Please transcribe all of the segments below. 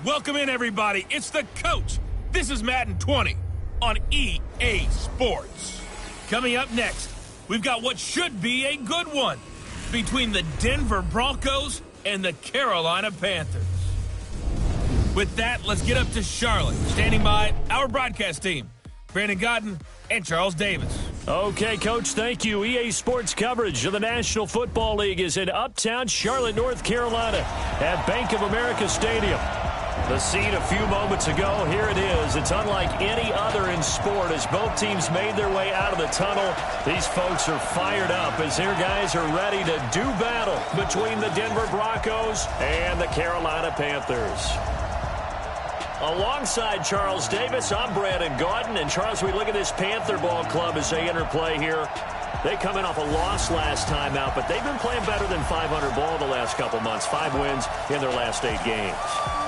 Welcome in, everybody. It's the coach. This is Madden 20 on EA Sports. Coming up next, we've got what should be a good one between the Denver Broncos and the Carolina Panthers. With that, let's get up to Charlotte. Standing by, our broadcast team, Brandon Godden and Charles Davis. Okay, Coach, thank you. EA Sports coverage of the National Football League is in uptown Charlotte, North Carolina at Bank of America Stadium. The scene a few moments ago, here it is. It's unlike any other in sport as both teams made their way out of the tunnel. These folks are fired up as their guys are ready to do battle between the Denver Broncos and the Carolina Panthers. Alongside Charles Davis, I'm Brandon Gaudin. And Charles, we look at this Panther ball club as they interplay here. They come in off a loss last time out, but they've been playing better than 500 ball the last couple months. 5 wins in their last 8 games.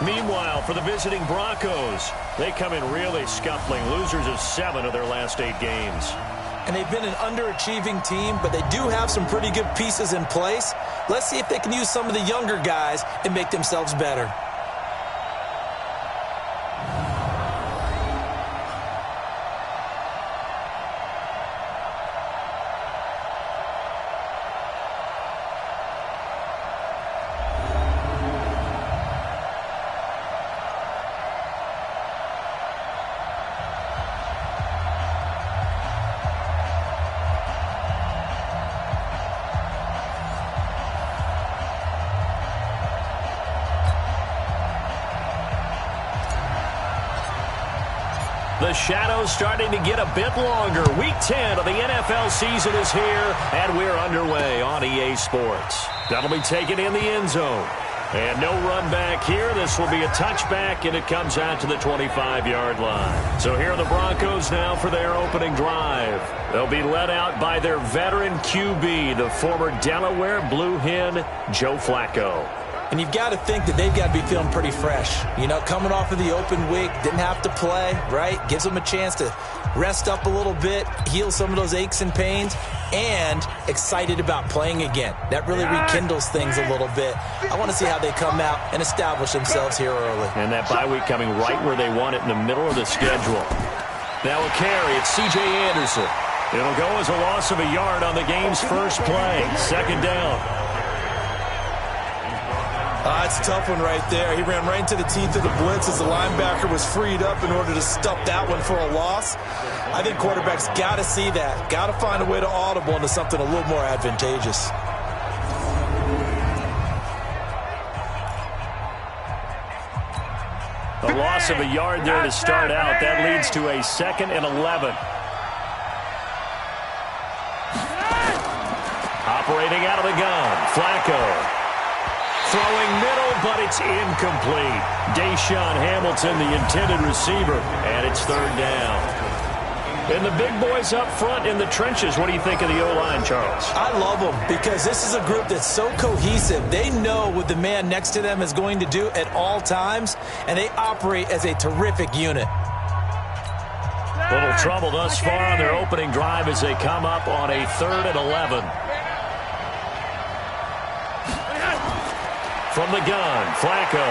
Meanwhile, for the visiting Broncos, they come in really scuffling. Losers of 7 of their last 8 games. And they've been an underachieving team, but they do have some pretty good pieces in place. Let's see if they can use some of the younger guys and make themselves better. The shadows starting to get a bit longer. Week 10 of the NFL season is here, and we're underway on EA Sports. That'll be taken in the end zone. And no run back here. This will be a touchback, and it comes out to the 25-yard line. So here are the Broncos now for their opening drive. They'll be led out by their veteran QB, the former Delaware Blue Hen, Joe Flacco. And you've got to think that they've got to be feeling pretty fresh. You know, coming off of the open week, didn't have to play, right? Gives them a chance to rest up a little bit, heal some of those aches and pains, and excited about playing again. That really rekindles things a little bit. I want to see how they come out and establish themselves here early. And that bye week coming right where they want it, in the middle of the schedule. Now a carry, it's C.J. Anderson. It'll go as a loss of a yard on the game's first play. Second down. It's a tough one right there. He ran right into the teeth of the blitz as the linebacker was freed up in order to stop that one for a loss. I think quarterbacks got to see that. Got to find a way to audible into something a little more advantageous. A loss of a yard there to start out. That leads to a 2nd and 11. Operating out of the gun, Flacco. Throwing middle, but it's incomplete. Deshaun Hamilton, the intended receiver, and it's 3rd down. And the big boys up front in the trenches, what do you think of the O-line, Charles? I love them because this is a group that's so cohesive. They know what the man next to them is going to do at all times, and they operate as a terrific unit. Little trouble thus far on their opening drive as they come up on a 3rd and 11. From the gun, Flacco.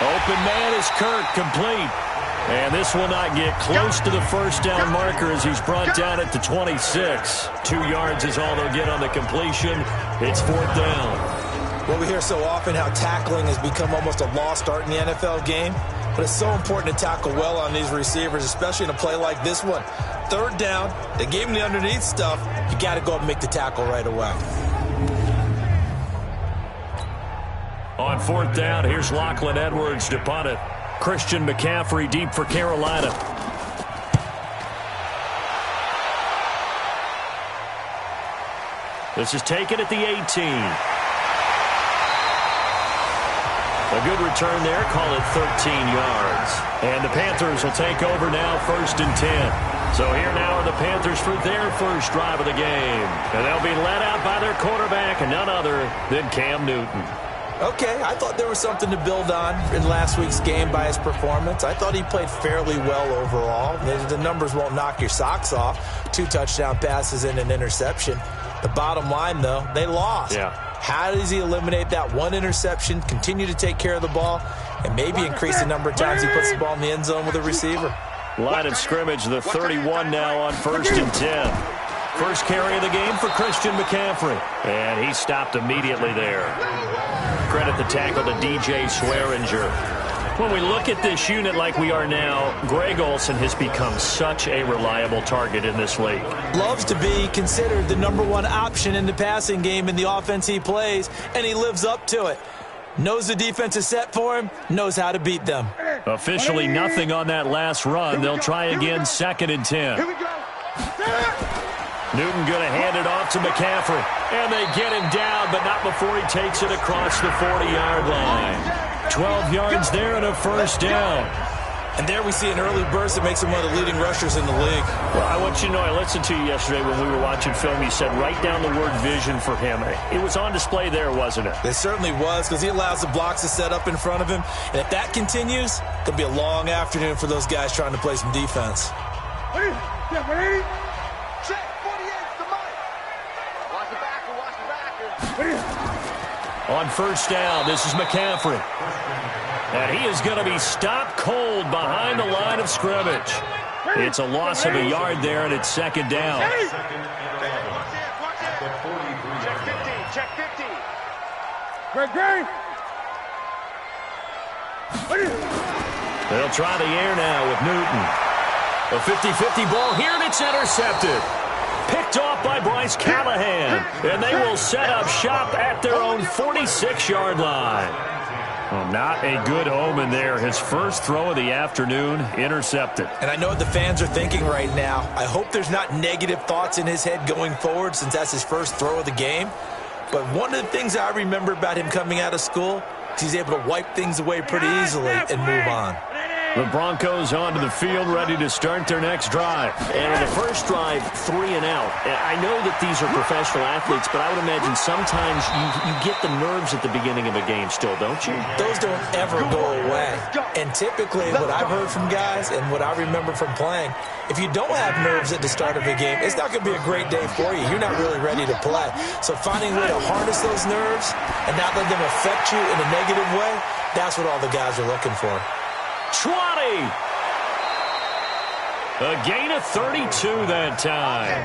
Open man is Kirk, complete. And this will not get close to the first down marker as he's brought down at the 26. 2 yards is all they'll get on the completion. It's 4th down. Well, we hear so often how tackling has become almost a lost art in the NFL game. But it's so important to tackle well on these receivers, especially in a play like this one. 3rd down, they gave him the underneath stuff. You got to go up and make the tackle right away. On 4th down, here's Lachlan Edwards to punt it. Christian McCaffrey deep for Carolina. This is taken at the 18. A good return there, call it 13 yards. And the Panthers will take over now, 1st and 10. So here now are the Panthers for their first drive of the game. And they'll be led out by their quarterback, and none other than Cam Newton. Okay, I thought there was something to build on in last week's game by his performance. I thought he played fairly well overall. The numbers won't knock your socks off. 2 touchdown passes and an interception. The bottom line, though, they lost. Yeah. How does he eliminate that one interception, continue to take care of the ball, and maybe increase the number of times he puts the ball in the end zone with a receiver? Line of scrimmage, the 31 now on 1st and 10. First carry of the game for Christian McCaffrey. And he stopped immediately there. Credit the tackle to DJ Swearinger. When we look at this unit like we are now, Greg Olsen has become such a reliable target in this league. Loves to be considered the #1 option in the passing game in the offense he plays, and he lives up to it. Knows the defense is set for him, knows how to beat them. Officially nothing on that last run. They'll try again 2nd and 10. Newton going to hand it off to McCaffrey. And they get him down, but not before he takes it across the 40-yard line. 12 yards there and a first down. And there we see an early burst that makes him one of the leading rushers in the league. Well, I want you to know, I listened to you yesterday when we were watching film. You said write down the word vision for him. It was on display there, wasn't it? It certainly was, because he allows the blocks to set up in front of him. And if that continues, it could be a long afternoon for those guys trying to play some defense. On first down, this is McCaffrey. And he is going to be stopped cold behind the line of scrimmage. It's a loss of a yard there, and it's 2nd down. Check 50. They'll try the air now with Newton. A 50-50 ball here, and it's intercepted. Picked off by Bryce Callahan. And they will set up shop at their own 46-yard line. Well, not a good omen there. His first throw of the afternoon intercepted. And I know what the fans are thinking right now. I hope there's not negative thoughts in his head going forward since that's his first throw of the game. But one of the things I remember about him coming out of school is he's able to wipe things away pretty easily and move on. The Broncos onto the field, ready to start their next drive. And on the first drive, 3 and out. I know that these are professional athletes, but I would imagine sometimes you get the nerves at the beginning of a game still, don't you? Those don't ever go away. And typically, what I've heard from guys and what I remember from playing, if you don't have nerves at the start of a game, it's not going to be a great day for you. You're not really ready to play. So finding a way to harness those nerves and not let them affect you in a negative way, that's what all the guys are looking for. 20. A gain of 32 that time.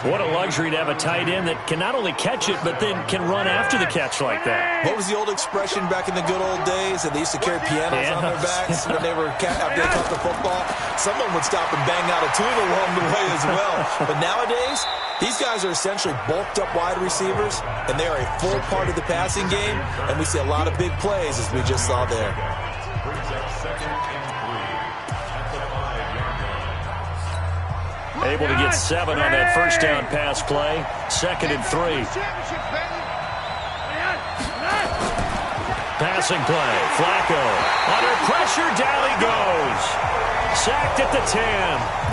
What a luxury to have a tight end that can not only catch it, but then can run after the catch like that. What was the old expression back in the good old days? That they used to carry pianos on their backs when they were after they caught the football. Someone would stop and bang out a tune along the way as well. But nowadays, these guys are essentially bulked up wide receivers, and they are a full part of the passing game, and we see a lot of big plays as we just saw there. Able to get 7 on that first down pass play. 2nd and 3. Passing play. Flacco. Under pressure, down he goes. Sacked at the 10.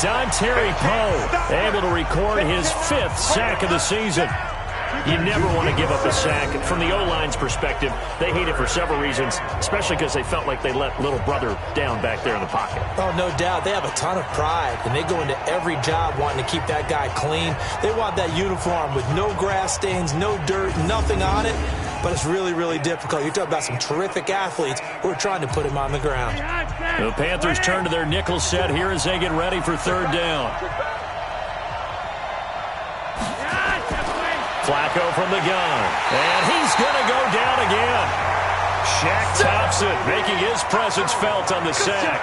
Dontari Poe able to record his 5th sack of the season. You never want to give up a sack. From the O-line's perspective, they hate it for several reasons, especially because they felt like they let little brother down back there in the pocket. Oh, no doubt. They have a ton of pride, and they go into every job wanting to keep that guy clean. They want that uniform with no grass stains, no dirt, nothing on it. But it's really, really difficult. You're talking about some terrific athletes who are trying to put him on the ground. The Panthers turn to their nickel set here as they get ready for 3rd down. Flacco from the gun. And he's going to go down again. Shaq Thompson making his presence felt on the sack.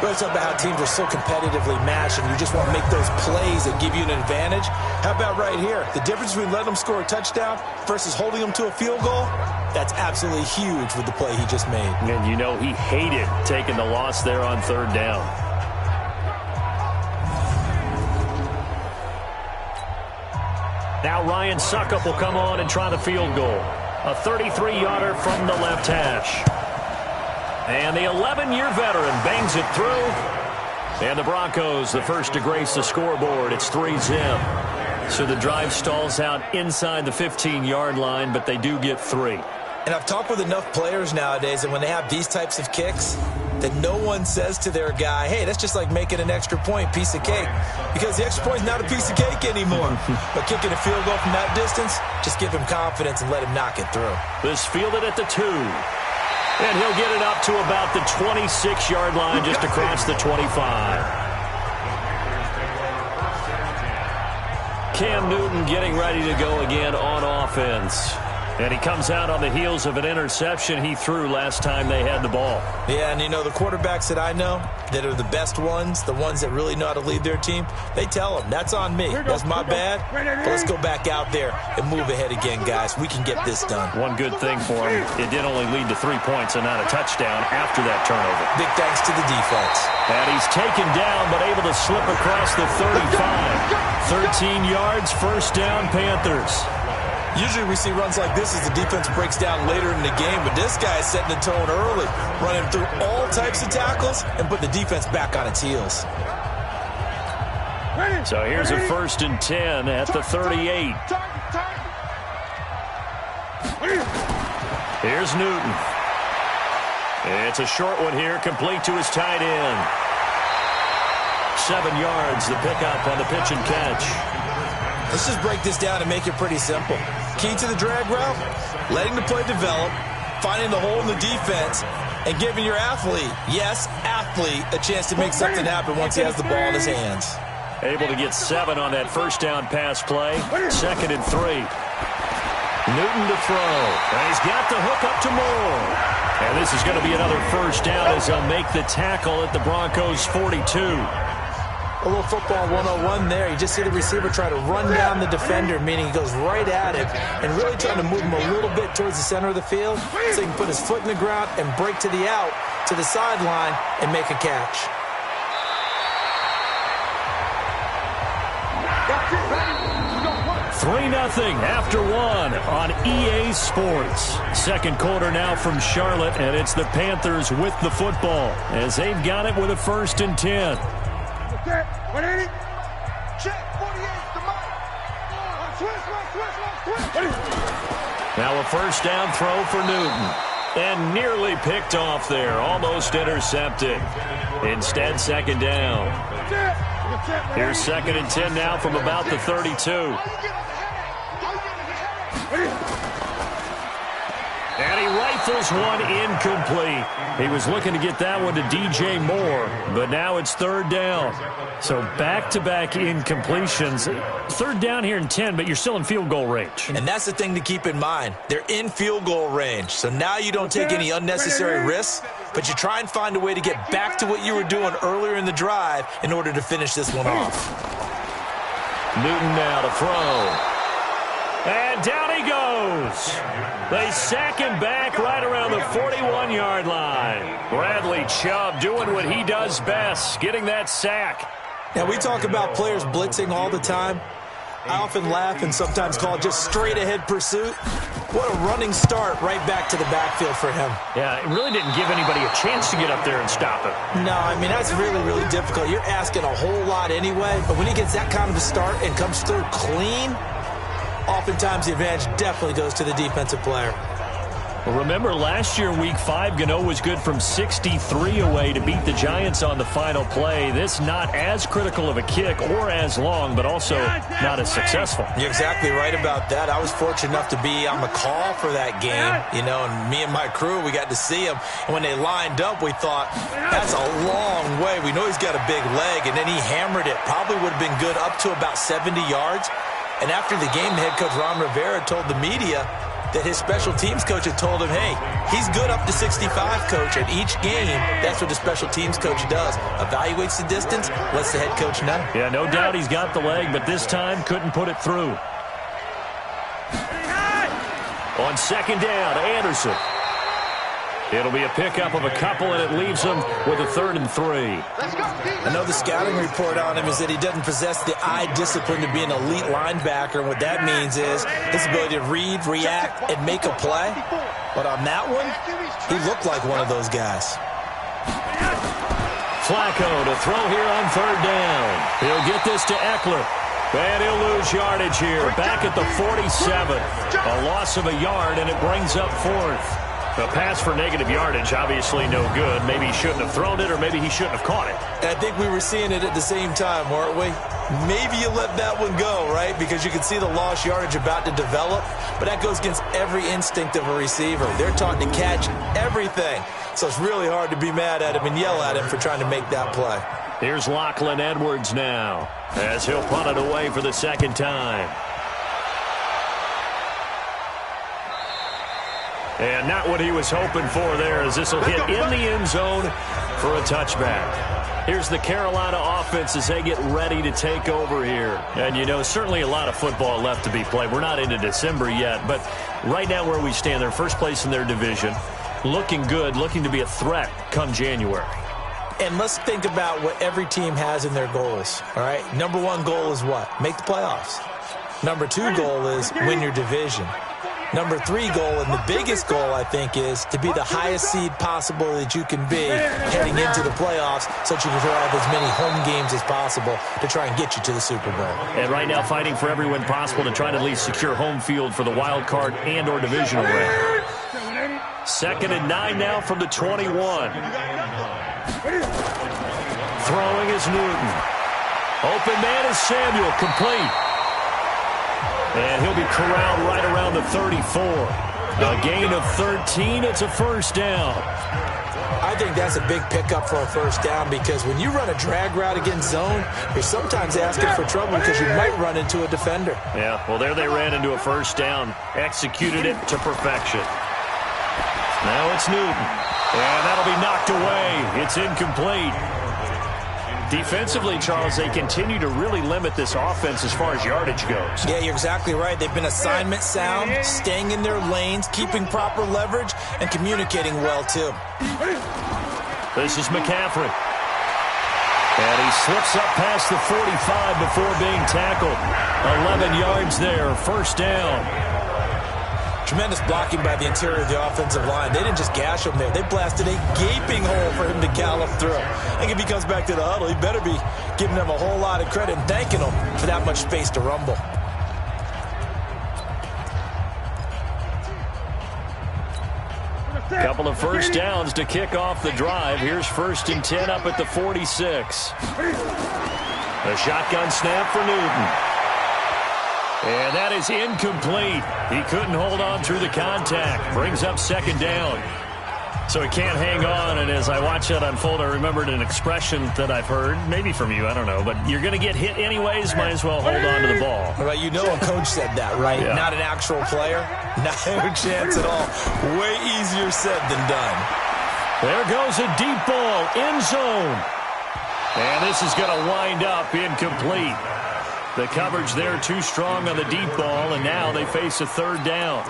We're talking about how teams are so competitively matched and you just want to make those plays that give you an advantage. How about right here? The difference between letting them score a touchdown versus holding them to a field goal, that's absolutely huge with the play he just made. And you know he hated taking the loss there on 3rd down. Now Ryan Suckup will come on and try the field goal. A 33-yarder from the left hash. And the 11-year veteran bangs it through. And the Broncos, the first to grace the scoreboard. It's 3-zip. So the drive stalls out inside the 15-yard line, but they do get 3. And I've talked with enough players nowadays, and when they have these types of kicks, that no one says to their guy, hey, that's just like making an extra point, piece of cake. Because the extra point is not a piece of cake anymore. But kicking a field goal from that distance, just give him confidence and let him knock it through. This fielded at the 2. And he'll get it up to about the 26-yard line, just across the 25. Cam Newton getting ready to go again on offense. And he comes out on the heels of an interception he threw last time they had the ball. Yeah, and you know, the quarterbacks that I know that are the best ones, the ones that really know how to lead their team, they tell them, that's on me. That's my bad. But let's go back out there and move ahead again, guys. We can get this done. One good thing for him, it did only lead to 3 points and not a touchdown after that turnover. Big thanks to the defense. And he's taken down, but able to slip across the 35. 13 yards, first down, Panthers. Usually we see runs like this as the defense breaks down later in the game, but this guy is setting the tone early, running through all types of tackles and put the defense back on its heels. So here's a 1st and 10 at the 38. Here's Newton. It's a short one here, complete to his tight end. 7 yards, the pickup on the pitch and catch. Let's just break this down and make it pretty simple. Key to the drag route, letting the play develop, finding the hole in the defense, and giving your athlete, yes, athlete, a chance to make something happen once he has the ball in his hands. Able to get 7 on that first down pass play. 2nd and 3. Newton to throw. And he's got the hook up to Moore. And this is going to be another first down as they'll make the tackle at the Broncos' 42. A little football 101 there. You just see the receiver try to run down the defender, meaning he goes right at him and really trying to move him a little bit towards the center of the field so he can put his foot in the ground and break to the out, to the sideline, and make a catch. Three 3-0 after 1 on EA Sports. Second quarter now from Charlotte, and it's the Panthers with the football as they've got it with a 1st and 10. Now a first down throw for Newton. And nearly picked off there. Almost intercepted. Instead, 2nd down. Here's 2nd and 10 now from about the 32. And he rifles one incomplete. He was looking to get that one to DJ Moore, but now it's 3rd down. So back-to-back incompletions. 3rd down here in 10, but you're still in field goal range. And that's the thing to keep in mind. They're in field goal range. So now you don't take any unnecessary risks, but you try and find a way to get back to what you were doing earlier in the drive in order to finish this one off. Newton now to throw. And down he goes. They sack him back right around the 41-yard line. Bradley Chubb doing what he does best, getting that sack. Now, we talk about players blitzing all the time. I often laugh and sometimes call it just straight-ahead pursuit. What a running start right back to the backfield for him. Yeah, it really didn't give anybody a chance to get up there and stop him. No, I mean, that's really, really difficult. You're asking a whole lot anyway, but when he gets that kind of a start and comes through clean, oftentimes the advantage definitely goes to the defensive player. Well, remember, last year, Week 5, Gano was good from 63 away to beat the Giants on the final play. This not as critical of a kick or as long, but also not as successful. You're exactly right about that. I was fortunate enough to be on the call for that game, you know, and me and my crew, we got to see him. And when they lined up, we thought, that's a long way. We know he's got a big leg, and then he hammered it. Probably would have been good up to about 70 yards. And after the game, the head coach, Ron Rivera, told the media that his special teams coach had told him, hey, he's good up to 65, coach. And each game, that's what the special teams coach does. Evaluates the distance, lets the head coach know. Yeah, no doubt he's got the leg, but this time couldn't put it through. On 2nd down, Anderson. It'll be a pickup of a couple, and it leaves him with a 3rd and 3. I know the scouting report on him is that he doesn't possess the eye discipline to be an elite linebacker. And what that means is his ability to read, react, and make a play. But on that one, he looked like one of those guys. Flacco to throw here on 3rd down. He'll get this to Eckler. And he'll lose yardage here. Back at the 47. A loss of a yard, and it brings up 4th. A pass for negative yardage, obviously no good. Maybe he shouldn't have thrown it, or maybe he shouldn't have caught it. And I think we were seeing it at the same time, weren't we? Maybe you let that one go, right? Because you can see the lost yardage about to develop. But that goes against every instinct of a receiver. They're taught to catch everything. So it's really hard to be mad at him and yell at him for trying to make that play. Here's Lachlan Edwards now, as he'll punt it away for the second time. And not what he was hoping for there, as this will hit in the end zone for a touchback. Here's the Carolina offense as they get ready to take over here. And, you know, certainly a lot of football left to be played. We're not into December yet, but right now where we stand, they're first place in their division, looking good, looking to be a threat come January. And let's think about what every team has in their goals, all right? Number one goal is what? Make the playoffs. Number two goal is win your division. Number three goal, and the biggest goal, I think, is to be the highest seed possible that you can be heading into the playoffs so that you can have as many home games as possible to try and get you to the Super Bowl. And right now fighting for every win possible to try to at least secure home field for the wild card and or divisional round. 2nd and 9 now from the 21. Throwing is Newton. Open man is Samuel, complete. And he'll be corralled right around the 34. A gain of 13. It's a first down. I think that's a big pickup for a first down because when you run a drag route against zone, you're sometimes asking for trouble because you might run into a defender. Yeah, well, there they ran into a first down. Executed it to perfection. Now it's Newton. And that'll be knocked away. It's incomplete. Defensively, Charles, they continue to really limit this offense as far as yardage goes. Yeah, you're exactly right. They've been assignment sound, staying in their lanes, keeping proper leverage, and communicating well, too. This is McCaffrey. And he slips up past the 45 before being tackled. 11 yards there, first down. Tremendous blocking by the interior of the offensive line. They didn't just gash him there. They blasted a gaping hole for him to gallop through. I think if he comes back to the huddle, he better be giving them a whole lot of credit and thanking them for that much space to rumble. Couple of first downs to kick off the drive. Here's 1st and 10 up at the 46. A shotgun snap for Newton. And that is incomplete. He couldn't hold on through the contact. Brings up 2nd down. So he can't hang on, and as I watch that unfold, I remembered an expression that I've heard, maybe from you, I don't know, but you're going to get hit anyways, might as well hold on to the ball. Right, you know a coach said that, right? Yeah. Not an actual player. Not a chance at all. Way easier said than done. There goes a deep ball, end zone. And this is going to wind up incomplete. The coverage there too strong on the deep ball, and now they face a 3rd down.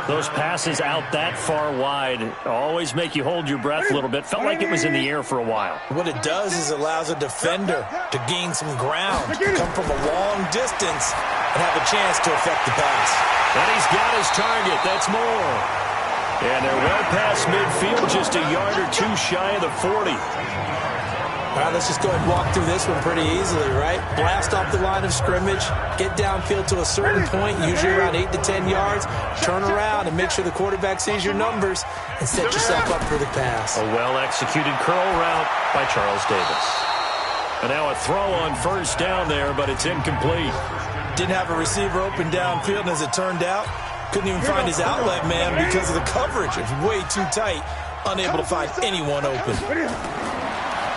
Those passes out that far wide always make you hold your breath a little bit. Felt like it was in the air for a while. What it does is allows a defender to gain some ground, come from a long distance, and have a chance to affect the pass. And he's got his target. That's more. And they're well past midfield, just a yard or two shy of the 40. All right, let's just go ahead and walk through this one pretty easily, right? Blast off the line of scrimmage, get downfield to a certain point, usually around 8 to 10 yards, turn around and make sure the quarterback sees your numbers and set yourself up for the pass. A well-executed curl route by Charles Davis. And now a throw on 1st down there, but it's incomplete. Didn't have a receiver open downfield, and as it turned out, couldn't even find his outlet man because of the coverage. It's way too tight, unable to find anyone open.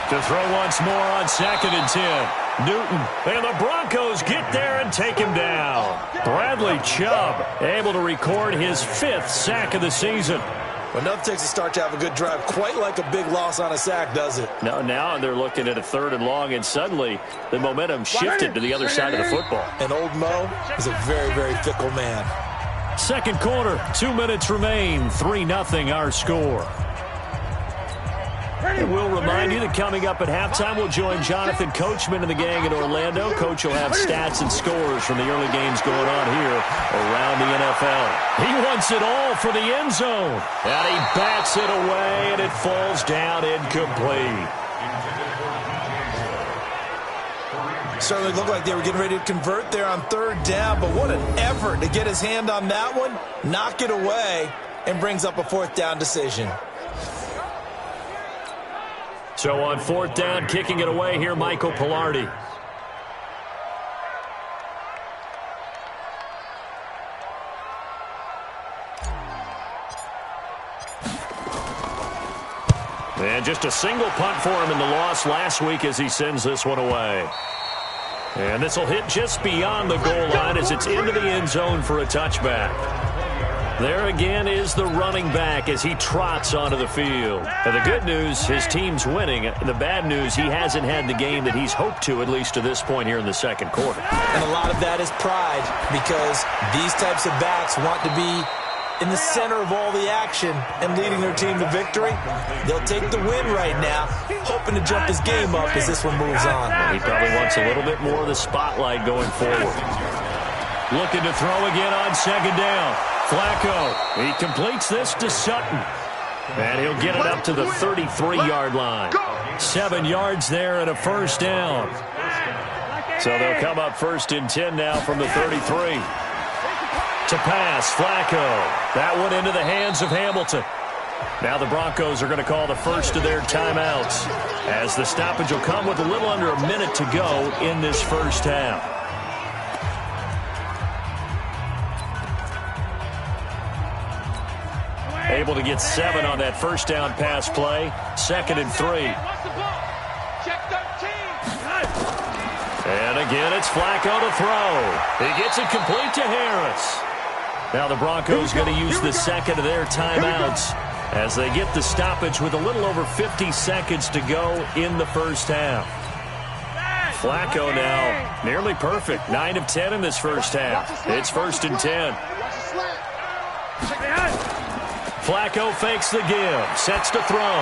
To throw once more on 2nd and 10. Newton, and the Broncos get there and take him down. Bradley Chubb able to record his 5th sack of the season. Well, nothing takes a start to have a good drive quite like a big loss on a sack, does it? No, now they're looking at a 3rd and long, and suddenly the momentum shifted to the other side of the football. And old Mo is a very, very fickle man. 2nd quarter, 2 minutes remain, 3-0 our score. And we'll remind you that coming up at halftime, we'll join Jonathan Coachman and the gang in Orlando. Coach will have stats and scores from the early games going on here around the NFL. He wants it all for the end zone. And he bats it away, and it falls down incomplete. Certainly looked like they were getting ready to convert there on 3rd down, but what an effort to get his hand on that one, knock it away, and brings up a 4th down decision. So on 4th down, kicking it away here, Michael Pilardi. And just a single punt for him in the loss last week as he sends this one away. And this will hit just beyond the goal line as it's into the end zone for a touchback. There again is the running back as he trots onto the field. And the good news, his team's winning. The bad news, he hasn't had the game that he's hoped to, at least to this point here in the second quarter. And a lot of that is pride, because these types of backs want to be in the center of all the action and leading their team to victory. They'll take the win right now, hoping to jump his game up as this one moves on. Well, he probably wants a little bit more of the spotlight going forward. Looking to throw again on 2nd down. Flacco, he completes this to Sutton. And he'll get it up to the 33-yard line. 7 yards there and a 1st down. So they'll come up 1st and 10 now from the 33. To pass, Flacco. That one into the hands of Hamilton. Now the Broncos are going to call the first of their timeouts, as the stoppage will come with a little under a minute to go in this first half. Able to get 7 on that 1st down pass play. 2nd and 3. And again, it's Flacco to throw. He gets it complete to Harris. Now the Broncos going to use the second of their timeouts as they get the stoppage with a little over 50 seconds to go in the first half. Flacco now nearly perfect. 9 of 10 in this first half. It's 1st and 10. Flacco fakes the give. Sets to throw.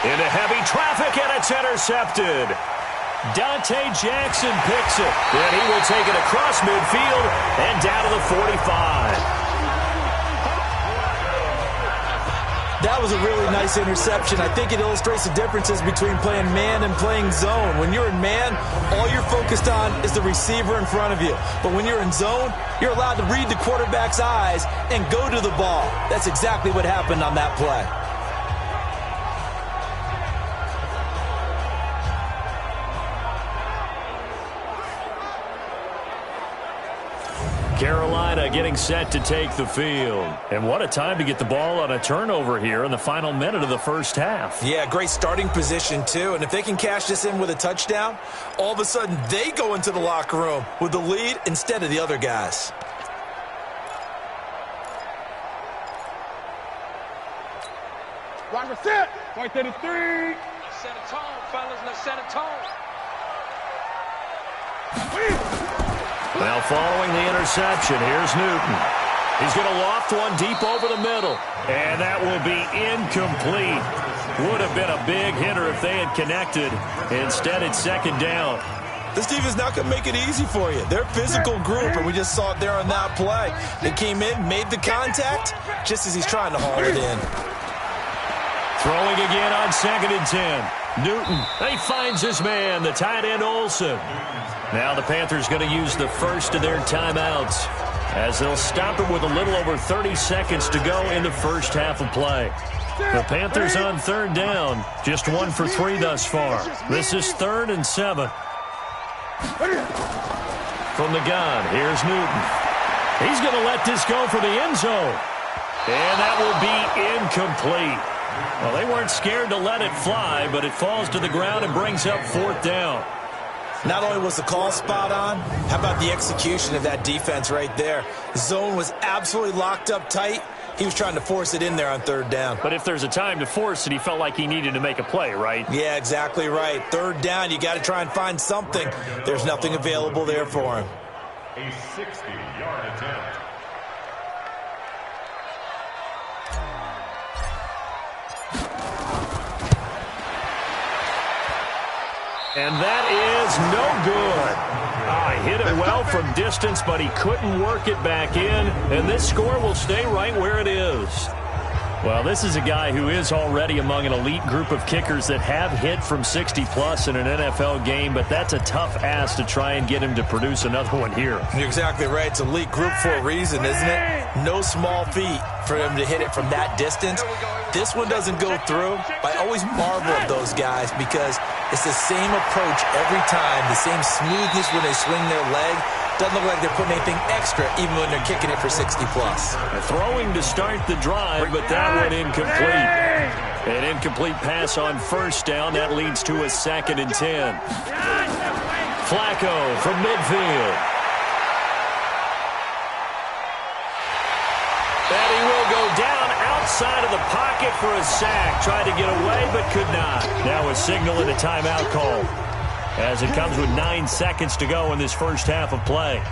Into heavy traffic, and it's intercepted. Dante Jackson picks it. And he will take it across midfield and down to the 45. That was a really nice interception. I think it illustrates the differences between playing man and playing zone. When you're in man, all you're focused on is the receiver in front of you. But when you're in zone, you're allowed to read the quarterback's eyes and go to the ball. That's exactly what happened on that play. Carolina getting set to take the field. And what a time to get the ball on a turnover here in the final minute of the first half. Yeah, great starting position, too. And if they can cash this in with a touchdown, all of a sudden they go into the locker room with the lead instead of the other guys. Roger set. 433. Let's set a tone, fellas. Let's set a tone. Now following the interception, here's Newton. He's going to loft one deep over the middle. And that will be incomplete. Would have been a big hitter if they had connected. Instead, it's 2nd down. This team is not going to make it easy for you. They're a physical group, and we just saw it there on that play. They came in, made the contact, just as he's trying to haul it in. Throwing again on 2nd and 10. Newton, he finds his man, the tight end Olsen. Now the Panthers going to use the first of their timeouts as they'll stop it with a little over 30 seconds to go in the first half of play. The Panthers on 3rd down, just 1 for 3 thus far. This is 3rd and 7. From the gun, here's Newton. He's going to let this go for the end zone. And that will be incomplete. Well, they weren't scared to let it fly, but it falls to the ground and brings up 4th down. Not only was the call spot on, how about the execution of that defense right there? The zone was absolutely locked up tight. He was trying to force it in there on 3rd down. But if there's a time to force it, he felt like he needed to make a play, right? Yeah, exactly right. 3rd down, you got to try and find something. There's nothing available there for him. A 60-yard attempt. And that is no good. He hit it well from distance, but he couldn't work it back in. And this score will stay right where it is. Well, this is a guy who is already among an elite group of kickers that have hit from 60-plus in an NFL game, but that's a tough ask to try and get him to produce another one here. You're exactly right. It's an elite group for a reason, isn't it? No small feat. for him to hit it from that distance. This one doesn't go through. I always marvel at those guys because it's the same approach every time, the same smoothness when they swing their leg. Doesn't look like they're putting anything extra even when they're kicking it for 60-plus. Throwing to start the drive, but that one incomplete. An incomplete pass on first down. That leads to a 2nd and 10. Flacco from midfield. And he will go down outside of the pocket for a sack. Tried to get away, but could not. Now a signal and a timeout call, as it comes with 9 seconds to go in this first half of play.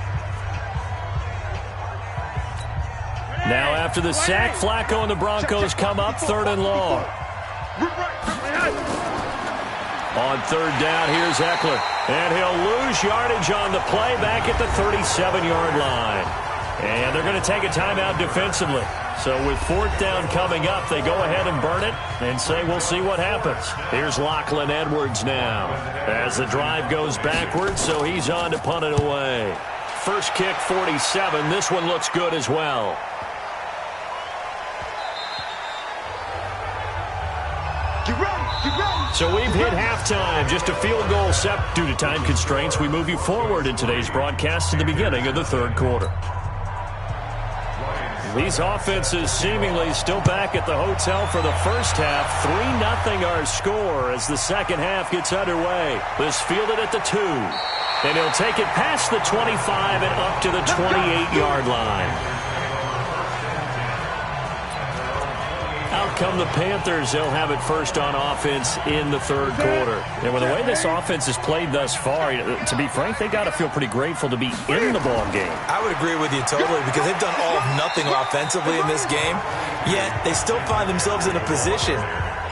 Now after the sack, Flacco and the Broncos come up 3rd and long. On 3rd down, here's Eckler. And he'll lose yardage on the play back at the 37-yard line. And they're going to take a timeout defensively. So with 4th down coming up, they go ahead and burn it and say we'll see what happens. Here's Lachlan Edwards now as the drive goes backwards, so he's on to punt it away. First kick, 47. This one looks good as well. So we've hit halftime. Just a field goal set due to time constraints. We move you forward in today's broadcast to the beginning of the 3rd quarter. These offenses seemingly still back at the hotel for the first half. 3-0 our score as the second half gets underway. This fielded at the 2. And he'll take it past the 25 and up to the 28-yard line. Out come the Panthers. They'll have it first on offense in the 3rd quarter. And with the way this offense has played thus far, to be frank, they got to feel pretty grateful to be in the ball game. I would agree with you totally because they've done all of nothing offensively in this game, yet they still find themselves in a position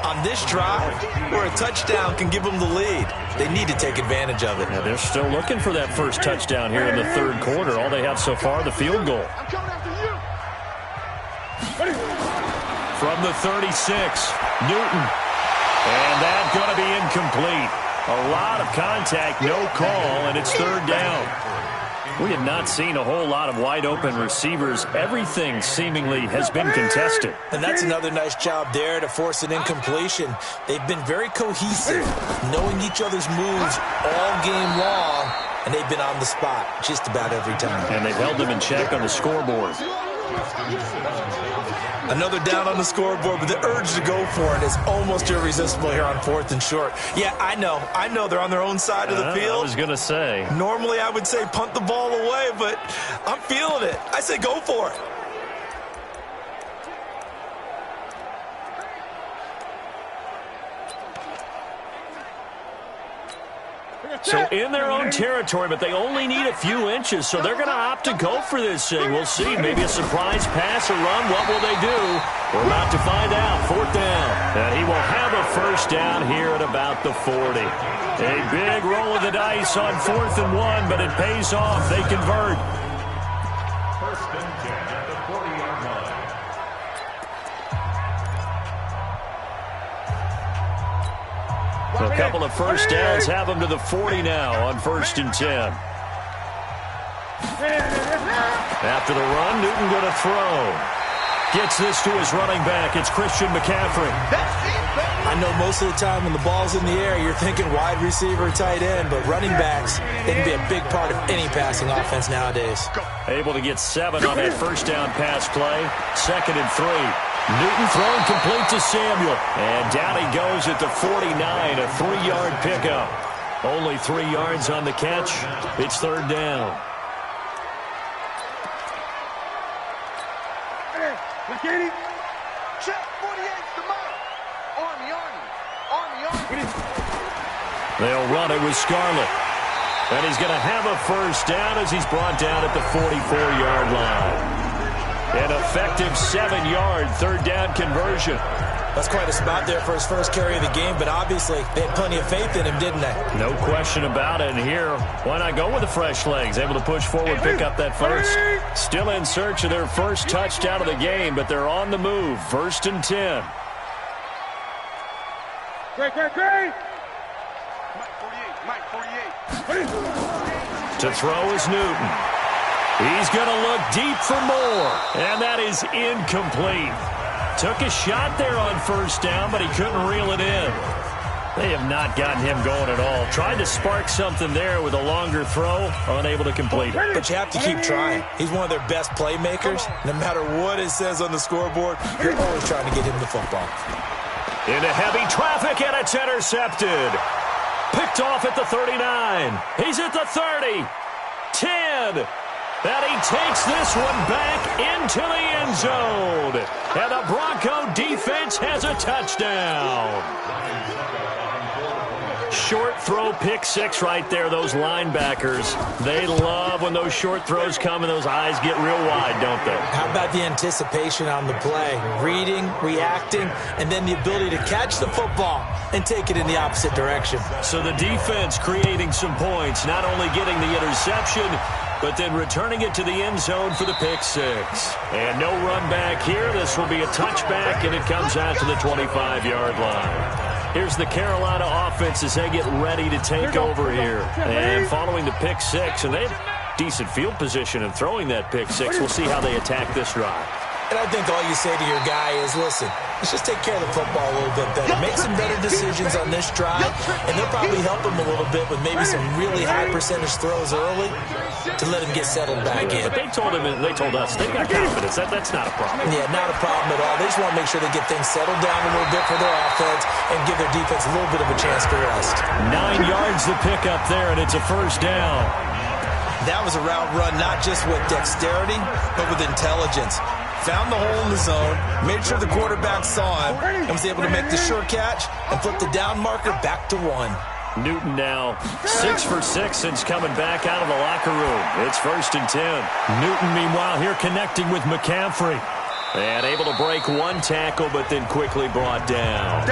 on this drive where a touchdown can give them the lead. They need to take advantage of it. Yeah, they're still looking for that first touchdown here in the 3rd quarter. All they have so far, the field goal. From the 36, Newton. And that's going to be incomplete. A lot of contact, no call, and it's 3rd down. We have not seen a whole lot of wide-open receivers. Everything seemingly has been contested. And that's another nice job there to force an incompletion. They've been very cohesive, knowing each other's moves all game long, and they've been on the spot just about every time. And they've held them in check on the scoreboard. Another down on the scoreboard, but the urge to go for it is almost irresistible here on 4th and short. Yeah, I know they're on their own side of the field. I was going to say. Normally I would say punt the ball away, but I'm feeling it. I say go for it. So in their own territory, but they only need a few inches, so they're going to opt to go for this thing. We'll see. Maybe a surprise pass or run. What will they do? We're about to find out. 4th down. And he will have a first down here at about the 40. A big roll of the dice on 4th and 1, but it pays off. They convert. First and 10 at the 40-yard line. A couple of first downs have them to the 40 now on 1st and 10. After the run, Newton going to throw. Gets this to his running back. It's Christian McCaffrey. I know most of the time when the ball's in the air, you're thinking wide receiver, tight end, but running backs, they can be a big part of any passing offense nowadays. Able to get 7 on that first down pass play. 2nd and 3. Newton throwing complete to Samuel. And down he goes at the 49, a 3-yard pickup. Only 3 yards on the catch. It's 3rd down. They'll run it with Scarlett. And he's going to have a first down as he's brought down at the 44-yard line. An effective 7-yard 3rd down conversion. That's quite a spot there for his first carry of the game, but obviously they had plenty of faith in him, didn't they? No question about it. And here, why not go with the fresh legs? Able to push forward, pick up that first. Still in search of their first touchdown of the game, but they're on the move. 1st and 10. Great. Mike 48. To throw is Newton. He's going to look deep for more, and that is incomplete. Took a shot there on first down, but he couldn't reel it in. They have not gotten him going at all. Tried to spark something there with a longer throw, unable to complete it. But you have to keep trying. He's one of their best playmakers. No matter what it says on the scoreboard, you're always trying to get him the football. Into heavy traffic, and it's intercepted. Picked off at the 39. He's at the 30. 10. And he takes this one back into the end zone. And the Bronco defense has a touchdown. Short throw, pick six right there. Those linebackers, they love when those short throws come and those eyes get real wide, don't they? How about the anticipation on the play? Reading, reacting, and then the ability to catch the football and take it in the opposite direction. So the defense creating some points, not only getting the interception, but then returning it to the end zone for the pick six. And no run back here. This will be a touchback, and it comes out to the 25-yard line. Here's the Carolina offense as they get ready to take over here. And following the pick six, and they have decent field position in throwing that pick six. We'll see how they attack this drive. And I think all you say to your guy is, listen, let's just take care of the football a little bit better. Make some better decisions on this drive, and they'll probably help him a little bit with maybe some really high percentage throws early to let him get settled back in. But they told him, and they told us, they've got confidence. That's not a problem. Yeah, not a problem at all. They just want to make sure they get things settled down a little bit for their offense and give their defense a little bit of a chance to rest. 9 yards to pick up there, and it's a first down. That was a route run not just with dexterity, but with intelligence. Found the hole in the zone, made sure the quarterback saw him, and was able to make the sure catch and flip the down marker back to 1. Newton now 6 for 6 since coming back out of the locker room. It's 1st and 10. Newton, meanwhile, here connecting with McCaffrey. And able to break one tackle, but then quickly brought down.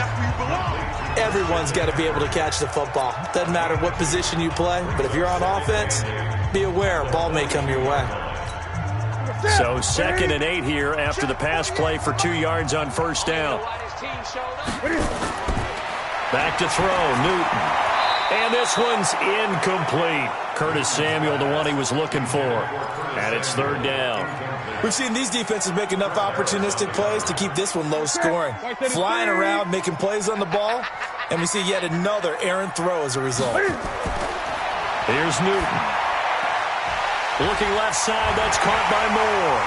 Everyone's got to be able to catch the football. Doesn't matter what position you play, but if you're on offense, be aware a ball may come your way. So 2nd and 8 here after the pass play for 2 yards on first down. Back to throw, Newton. And this one's incomplete. Curtis Samuel, the one he was looking for. And it's 3rd down. We've seen these defenses make enough opportunistic plays to keep this one low scoring. Flying around, making plays on the ball, and we see yet another errant throw as a result. Here's Newton. Looking left side, that's caught by Moore.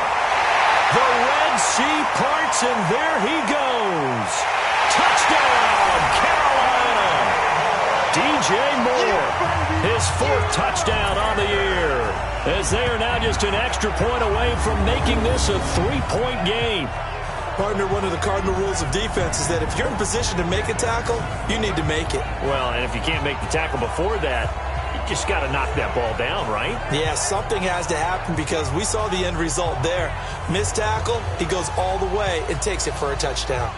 The Red Sea parts, and there he goes. Touchdown, Carolina. DJ Moore, his 4th touchdown on the year, as they are now just an extra point away from making this a 3-point game. Partner, one of the cardinal rules of defense is that if you're in position to make a tackle, you need to make it. Well, and if you can't make the tackle before that, you just got to knock that ball down, right? Yeah, something has to happen because we saw the end result there. Missed tackle, he goes all the way and takes it for a touchdown.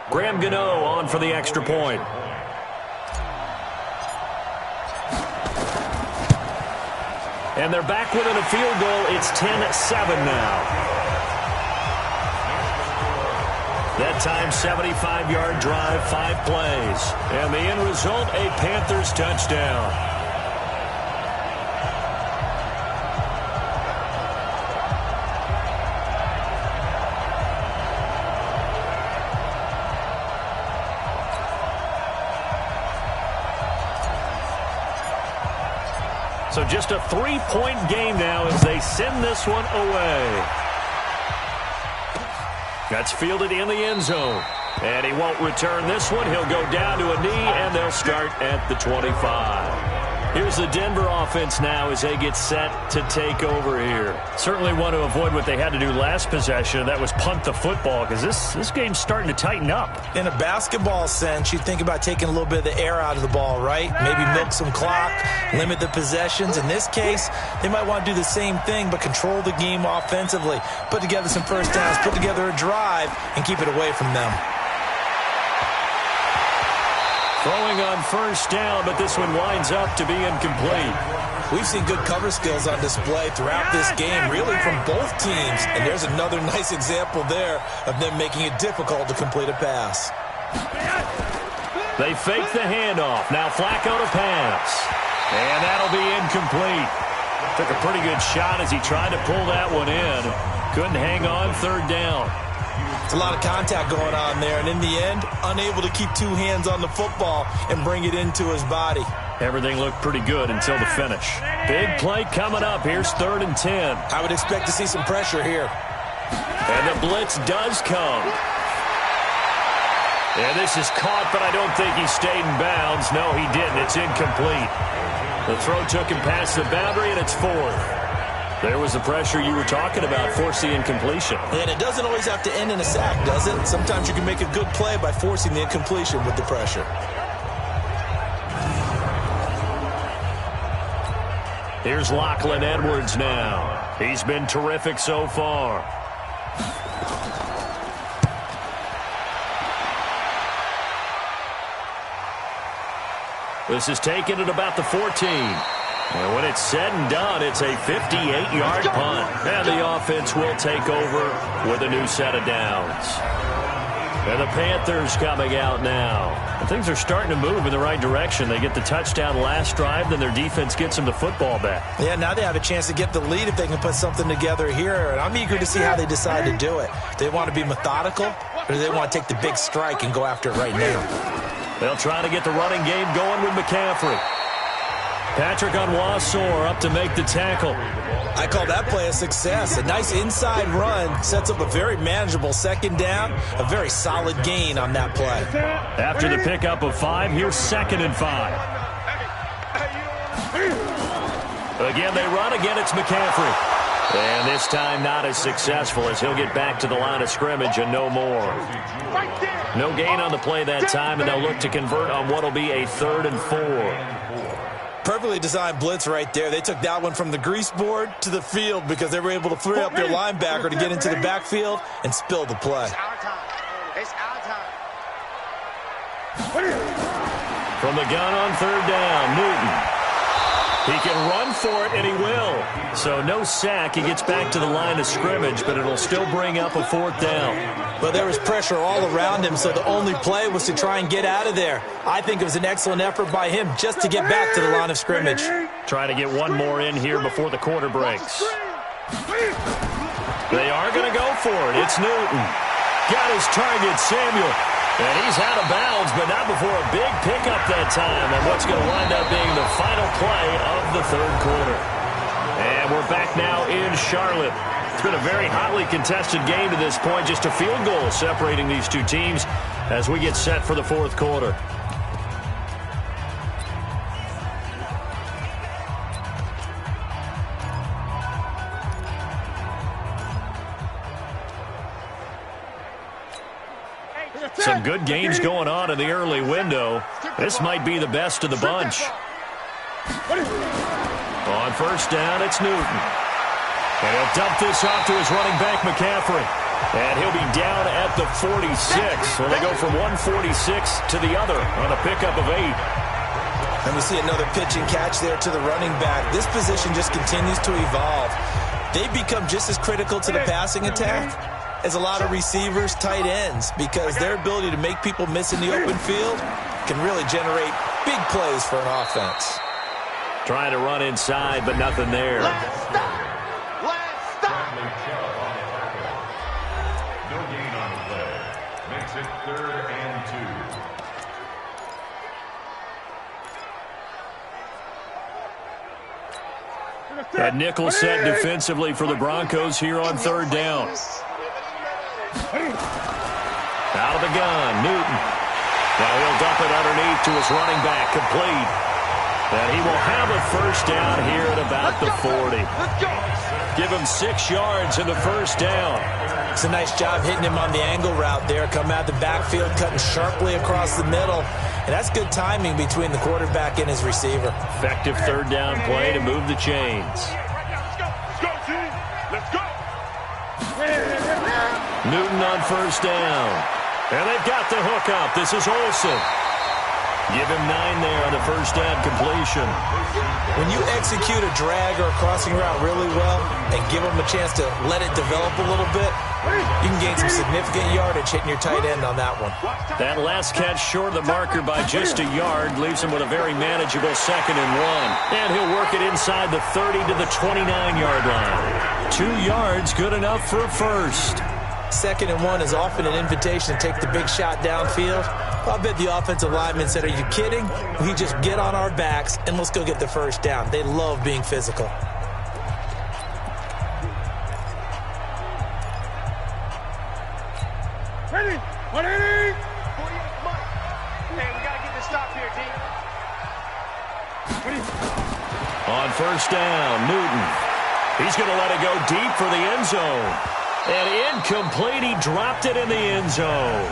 Graham Gano on for the extra point. And they're back within a field goal. It's 10-7 now. That time, 75-yard drive, 5 plays. And the end result, a Panthers touchdown. So just a 3-point game now as they send this one away. That's fielded in the end zone. And he won't return this one. He'll go down to a knee, and they'll start at the 25. Here's the Denver offense now as they get set to take over here. Certainly want to avoid what they had to do last possession, and that was punt the football, because this game's starting to tighten up. In a basketball sense, you think about taking a little bit of the air out of the ball, right? Maybe milk some clock, limit the possessions. In this case, they might want to do the same thing, but control the game offensively. Put together some first downs, put together a drive, and keep it away from them. Throwing on first down, but this one winds up to be incomplete. We've seen good cover skills on display throughout this game, really from both teams. And there's another nice example there of them making it difficult to complete a pass. They fake the handoff. Now Flacco to pass. And that'll be incomplete. Took a pretty good shot as he tried to pull that one in. Couldn't hang on third down. It's a lot of contact going on there, and in the end, unable to keep two hands on the football and bring it into his body. Everything looked pretty good until the finish. Big play coming up. Here's 3rd and 10. I would expect to see some pressure here. And the blitz does come. And this is caught, but I don't think he stayed in bounds. No, he didn't. It's incomplete. The throw took him past the boundary, and it's 4th. There was the pressure you were talking about, force the incompletion. And it doesn't always have to end in a sack, does it? Sometimes you can make a good play by forcing the incompletion with the pressure. Here's Lachlan Edwards now. He's been terrific so far. This is taken at about the 14. And when it's said and done, it's a 58-yard punt. And the offense will take over with a new set of downs. And the Panthers coming out now. And things are starting to move in the right direction. They get the touchdown last drive, then their defense gets them the football back. Yeah, now they have a chance to get the lead if they can put something together here. And I'm eager to see how they decide to do it. Do they want to be methodical, or do they want to take the big strike and go after it right now? They'll try to get the running game going with McCaffrey. Patrick Onwuasor up to make the tackle. I call that play a success. A nice inside run sets up a very manageable second down. A very solid gain on that play. After the pickup of 5, here's 2nd and 5. Again, they run. Again, it's McCaffrey. And this time not as successful as he'll get back to the line of scrimmage and no more. No gain on the play that time, and they'll look to convert on what will be a 3rd and 4. Perfectly designed blitz right there. They took that one from the grease board to the field because they were able to free up their linebacker to get into the backfield and spill the play. It's our time. It's our time. From the gun on 3rd down, Newton. He can run for it, and he will. So no sack. He gets back to the line of scrimmage, but it'll still bring up a 4th down. But there was pressure all around him, so the only play was to try and get out of there. I think it was an excellent effort by him just to get back to the line of scrimmage. Trying to get one more in here before the quarter breaks. They are going to go for it. It's Newton. Got his target, Samuel. And he's out of bounds, but not before a big pickup that time on what's going to wind up being the final play of the 3rd quarter. And we're back now in Charlotte. It's been a very hotly contested game to this point. Just a field goal separating these two teams as we get set for the 4th quarter. Some good games going on in the early window. This might be the best of the bunch. On 1st down, it's Newton. And he'll dump this off to his running back, McCaffrey. And he'll be down at the 46. So they go from 146 to the other on a pickup of 8. And we see another pitch and catch there to the running back. This position just continues to evolve. They become just as critical to the passing attack as a lot of receivers, tight ends, because their ability to make people miss in the open field can really generate big plays for an offense. Trying to run inside, but nothing there. Let's stop. Let's stop. No gain on the play. Makes it 3rd and 2. That nickel set defensively for the Broncos here on 3rd down. Out of the gun, Newton. Now he'll dump it underneath to his running back, complete. And he will have a 1st down here at about the 40. Give him 6 yards in the 1st down. It's a nice job hitting him on the angle route there. Coming out the backfield, cutting sharply across the middle. And that's good timing between the quarterback and his receiver. Effective 3rd down play to move the chains. Let's go, team. Let's go. Newton on 1st down. And they've got the hook up. This is Olsen. Give him 9 there on the first down completion. When you execute a drag or a crossing route really well and give them a chance to let it develop a little bit, you can gain some significant yardage hitting your tight end on that one. That last catch short of the marker by just a yard leaves him with a very manageable 2nd and 1. And he'll work it inside the 30 to the 29-yard line. 2 yards, good enough for a first. 2nd and 1 is often an invitation to take the big shot downfield. I bet the offensive lineman said, are you kidding? We just get on our backs and let's go get the first down. They love being physical. Ready? 180. 48 months. Hey, we got to get this stop here, D. On first down, Newton. He's going to let it go deep for the end zone. And incomplete. He dropped it in the end zone.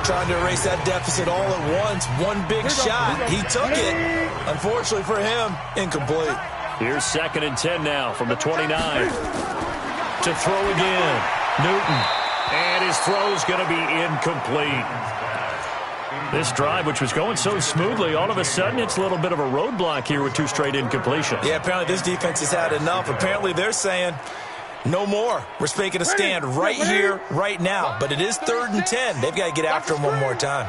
Trying to erase that deficit all at once. One big shot. He took it. Unfortunately for him, incomplete. Here's 2nd and 10 now from the 29. To throw again. Newton. And his throw's going to be incomplete. This drive, which was going so smoothly, all of a sudden it's a little bit of a roadblock here with 2 straight incompletions. Yeah, apparently this defense has had enough. Apparently they're saying, no more. We're making a stand right here, right now. But it is 3rd and 10. They've got to get after him one more time.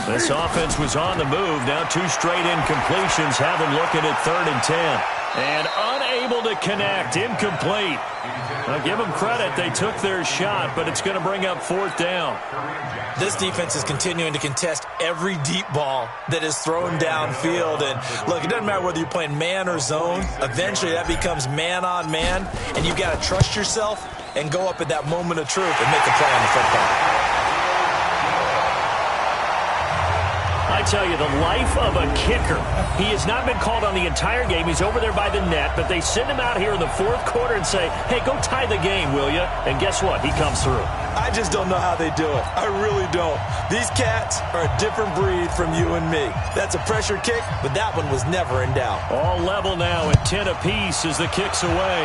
This offense was on the move. Now 2 straight incompletions have them looking at 3rd and 10. And unable to connect. Incomplete. Now give them credit. They took their shot, but it's going to bring up 4th down. This defense is continuing to contest every deep ball that is thrown downfield. And, look, it doesn't matter whether you're playing man or zone. Eventually that becomes man on man, and you've got to trust yourself and go up at that moment of truth and make a play on the football. I tell you, the life of a kicker. He has not been called on the entire game. He's over there by the net, but they send him out here in the 4th quarter and say, hey, go tie the game, will you? And guess what? He comes through. I just don't know how they do it. I really don't. These cats are a different breed from you and me. That's a pressure kick, but that one was never in doubt. All level now at 10 apiece as the kick's away.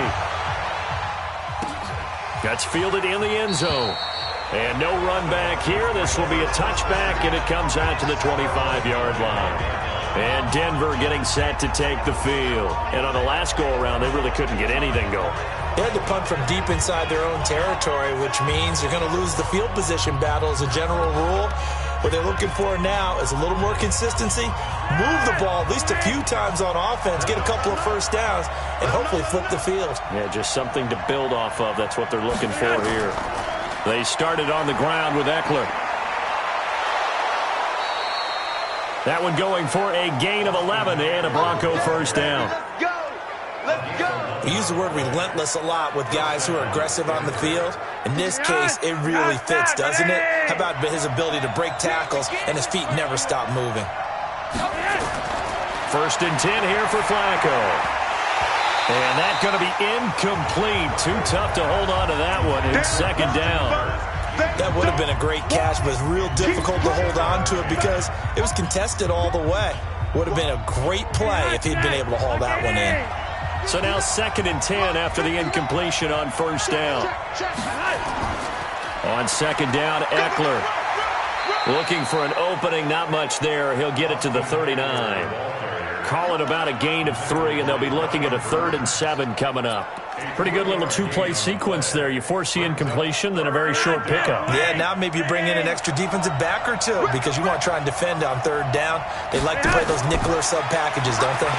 That's fielded in the end zone. And no run back here. This will be a touchback, and it comes out to the 25-yard line. And Denver getting set to take the field. And on the last go-around, they really couldn't get anything going. They had to punt from deep inside their own territory, which means they're going to lose the field position battle as a general rule. What they're looking for now is a little more consistency, move the ball at least a few times on offense, get a couple of first downs, and hopefully flip the field. Yeah, just something to build off of. That's what they're looking for here. They started on the ground with Eckler. That one going for a gain of 11 and a Bronco first down. Let's go. We use the word relentless a lot with guys who are aggressive on the field. In this case, it really fits, doesn't it? How about his ability to break tackles and his feet never stop moving? 1st and 10 here for Flacco. And that's going to be incomplete. Too tough to hold on to that one. It's 2nd down. That would have been a great catch, but it's real difficult to hold on to it because it was contested all the way. Would have been a great play if he'd been able to haul that one in. So now 2nd and 10 after the incompletion on first down. On 2nd down, Eckler. Looking for an opening, not much there. He'll get it to the 39. Call it about a gain of 3, and they'll be looking at a 3rd and 7 coming up. Pretty good little 2-play sequence there. You force the incompletion, then a very short pickup. Yeah, now maybe you bring in an extra defensive back or two because you want to try and defend on 3rd down. They like to play those nickel or sub packages, don't they?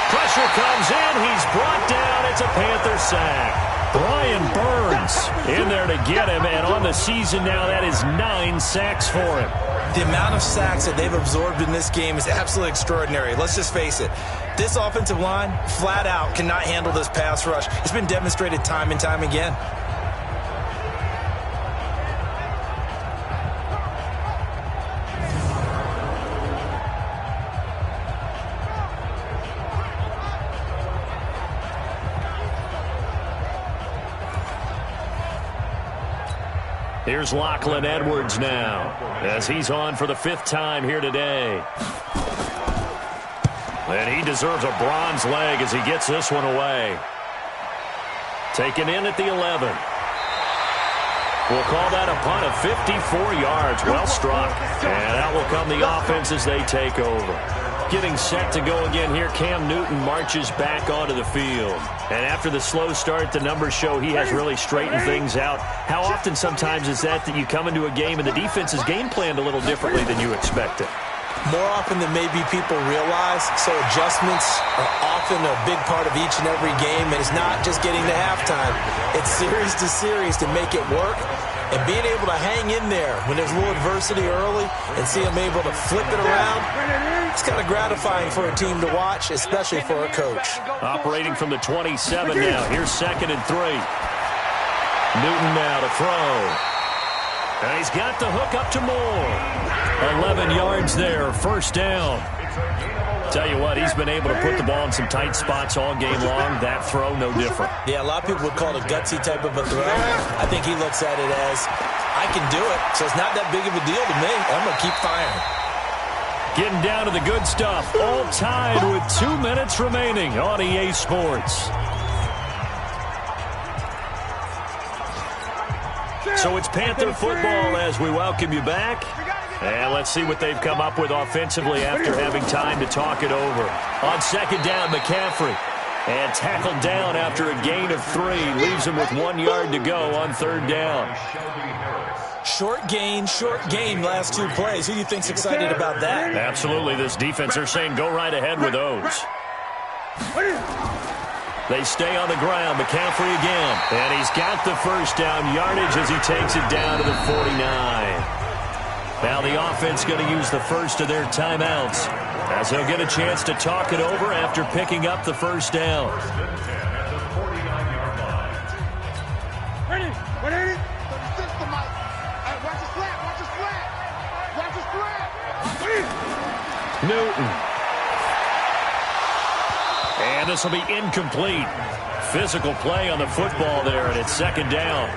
Pressure comes in. He's brought down. It's a Panther sack. Brian Burns in there to get him, and on the season now, that is 9 sacks for him. The amount of sacks that they've absorbed in this game is absolutely extraordinary. Let's just face it. This offensive line, flat out, cannot handle this pass rush. It's been demonstrated time and time again. Here's Lachlan Edwards now as he's on for the 5th time here today. And he deserves a bronze leg as he gets this one away. Taken in at the 11. We'll call that a punt of 54 yards. Well struck. And out will come the offense as they take over. Getting set to go again here, Cam Newton marches back onto the field. And after the slow start, the numbers show he has really straightened things out. How often sometimes is that you come into a game and the defense is game planned a little differently than you expected? More often than maybe people realize, so adjustments are often a big part of each and every game, and it's not just getting to halftime. It's series to series to make it work, and being able to hang in there when there's a little adversity early and see them able to flip it around, it's kind of gratifying for a team to watch, especially for a coach. Operating from the 27 now. Here's 2nd and 3. Newton now to throw. And he's got the hook up to Moore. 11 yards there, first down. Tell you what, he's been able to put the ball in some tight spots all game long. That throw, no different. Yeah, a lot of people would call it a gutsy type of a throw. I think he looks at it as, I can do it, so it's not that big of a deal to me. I'm going to keep firing. Getting down to the good stuff. All tied with 2 minutes remaining on EA Sports. So it's Panther football as we welcome you back. And let's see what they've come up with offensively after having time to talk it over. On 2nd down, McCaffrey. And tackled down after a gain of 3. Leaves him with 1 yard to go on 3rd down. Short gain last 2 plays. Who do you think's excited about that? Absolutely. This defense, they're saying go right ahead with those. They stay on the ground. McCaffrey again. And he's got the first down yardage as he takes it down to the 49. Now the offense going to use the first of their timeouts as they'll get a chance to talk it over after picking up the first down. Ready? Watch the slant. Newton. And this will be incomplete. Physical play on the football there, and it's 2nd down.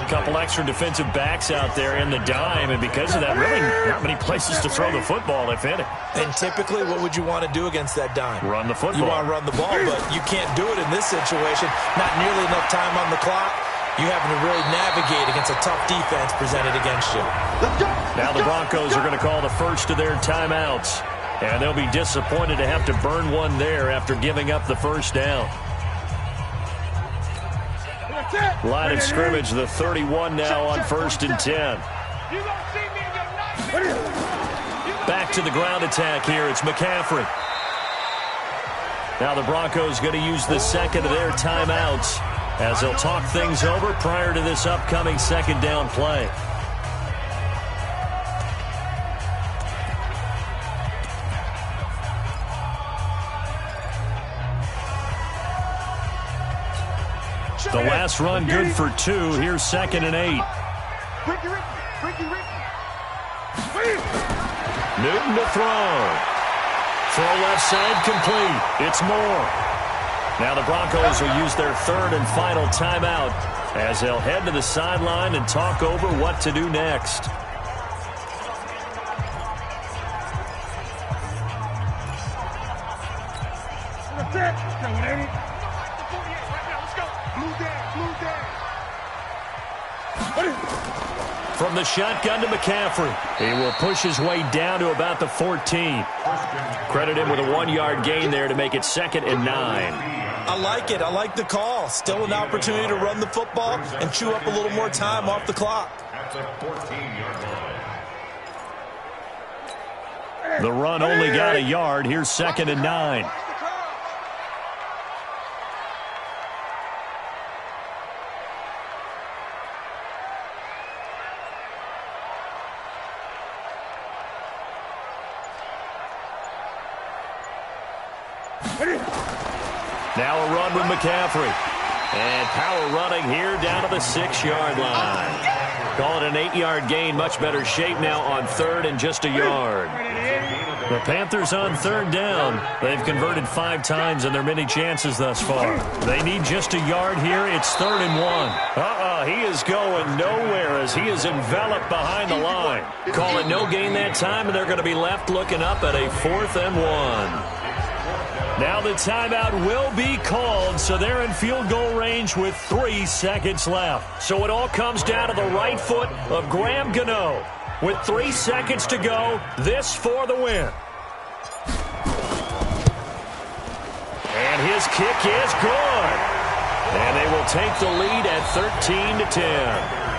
A couple extra defensive backs out there in the dime, and because of that, really not many places to throw the football, if any. And typically, what would you want to do against that dime? Run the football. You want to run the ball, but you can't do it in this situation. Not nearly enough time on the clock. You having to really navigate against a tough defense presented against you. Now the Broncos are going to call the first of their timeouts. And they'll be disappointed to have to burn one there after giving up the first down. Line of scrimmage, the 31 now on 1st and 10. Back to the ground attack here. It's McCaffrey. Now the Broncos going to use the 2nd of their timeouts as they'll talk things over prior to this upcoming 2nd down play. The last run good for 2. Here's 2nd and 8. Newton to throw. Throw left side complete. It's Moore. Now the Broncos will use their 3rd and final timeout as they'll head to the sideline and talk over what to do next. From the shotgun to McCaffrey. He will push his way down to about the 14. Credit him with a 1-yard gain there to make it 2nd and 9. I like it. I like the call. Still an opportunity to run the football and chew up a little more time off the clock. The run only got a yard. Here's 2nd and 9. Now a run with McCaffrey. And power running here down to the 6-yard line. Call it an 8-yard gain. Much better shape now on 3rd and just a yard. The Panthers on 3rd down. They've converted 5 times in their many chances thus far. They need just a yard here. It's 3rd and 1. He is going nowhere as he is enveloped behind the line. Call it no gain that time, and they're going to be left looking up at a 4th and 1. Now the timeout will be called, so they're in field goal range with 3 seconds left. So it all comes down to the right foot of Graham Gano. With 3 seconds to go, this for the win. And his kick is good. And they will take the lead at 13-10.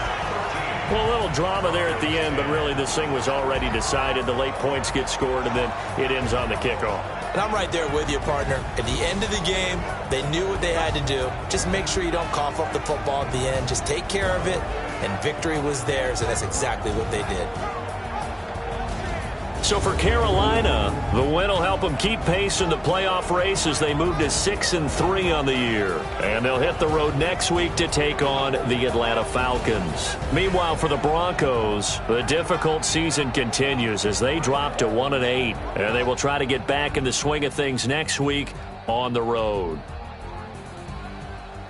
Well, a little drama there at the end, but really this thing was already decided. The late points get scored, and then it ends on the kickoff. And I'm right there with you, partner. At the end of the game, they knew what they had to do. Just make sure you don't cough up the football at the end. Just take care of it, and victory was theirs, and that's exactly what they did. So for Carolina, the win will help them keep pace in the playoff race as they move to 6-3 on the year. And they'll hit the road next week to take on the Atlanta Falcons. Meanwhile, for the Broncos, the difficult season continues as they drop to 1-8. And they will try to get back in the swing of things next week on the road.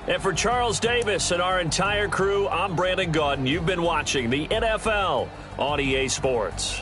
And for Charles Davis and our entire crew, I'm Brandon Gaudin. You've been watching the NFL on EA Sports.